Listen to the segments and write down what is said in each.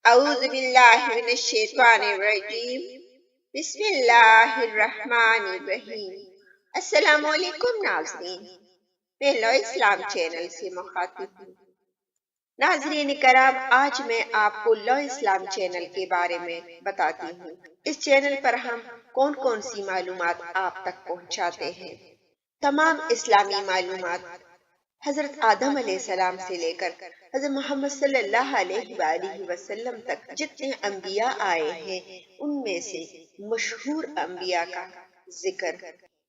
اعوذ باللہ من الشیطان الرجیم بسم اللہ الرحمن الرحیم۔ السلام علیکم ناظرین، میں لو اسلام چینل سے مخاطب ہوں۔ ناظرین کرام، آج میں آپ کو لو اسلام چینل کے بارے میں بتاتی ہوں۔ اس چینل پر ہم کون کون سی معلومات آپ تک پہنچاتے ہیں۔ تمام اسلامی معلومات حضرت آدم علیہ السلام سے لے کر حضرت محمد صلی اللہ علیہ وآلہ وسلم تک جتنے انبیاء آئے ہیں، ان میں سے مشہور انبیاء کا ذکر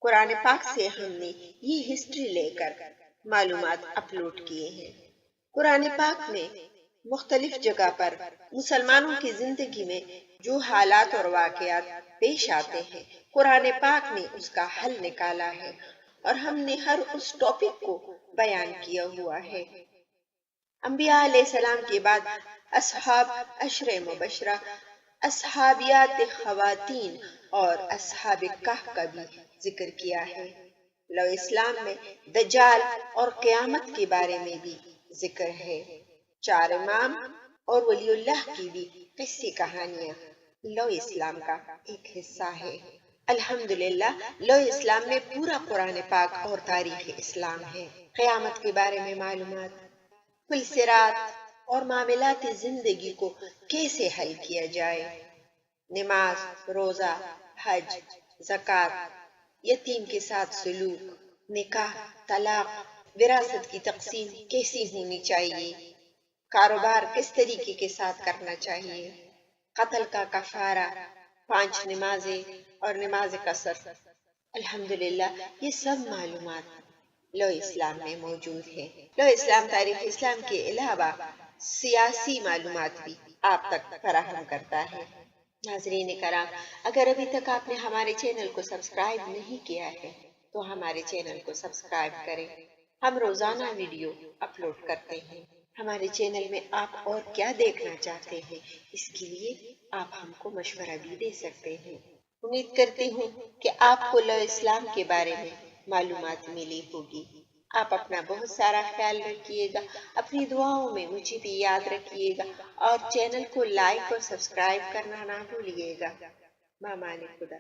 قرآن پاک سے ہم نے یہ ہسٹری لے کر معلومات اپلوڈ کیے ہیں۔ قرآن پاک میں مختلف جگہ پر مسلمانوں کی زندگی میں جو حالات اور واقعات پیش آتے ہیں، قرآن پاک نے اس کا حل نکالا ہے اور ہم نے ہر اس ٹاپک کو بیان کیا ہوا ہے۔ انبیاء علیہ السلام کے بعد اصحاب عشر مبشرہ، اصحابیات خواتین اور اصحاب کہف کا بھی ذکر کیا ہے۔ لو اسلام میں دجال اور قیامت کے بارے میں بھی ذکر ہے۔ چار امام اور ولی اللہ کی بھی قصے کہانیاں لو اسلام کا ایک حصہ ہے۔ الحمدللہ لو اسلام میں پورا قرآن پاک اور تاریخ اسلام ہے۔ قیامت کے بارے میں معلومات، فلسرات اور معاملات زندگی کو کیسے حل کیا جائے، نماز، روزہ، حج، زکوٰۃ، یتیم کے ساتھ سلوک، نکاح، طلاق، وراثت کی تقسیم کیسی ہونی چاہیے، کاروبار کس طریقے کے ساتھ کرنا چاہیے، قتل کا کفارہ، 5 نمازیں اور نماز قصر۔ الحمدللہ یہ سب معلومات لو اسلام میں موجود ہے۔ لو اسلام تاریخ اسلام کے علاوہ سیاسی معلومات بھی آپ تک فراہم کرتا ہے۔ ناظرین کرام، اگر ابھی تک آپ نے ہمارے چینل کو سبسکرائب نہیں کیا ہے تو ہمارے چینل کو سبسکرائب کریں۔ ہم روزانہ ویڈیو اپلوڈ کرتے ہیں۔ ہمارے چینل میں آپ اور کیا دیکھنا چاہتے ہیں، اس کے لیے آپ ہم کو مشورہ بھی دے سکتے ہیں۔ امید کرتی ہوں کہ آپ کو لو اسلام کے بارے میں معلومات ملی ہوگی۔ آپ اپنا بہت سارا خیال رکھیے گا، اپنی دعاؤں میں مجھے بھی یاد رکھیے گا اور چینل کو لائک اور سبسکرائب کرنا نہ بھولیے گا۔ مامان خدا۔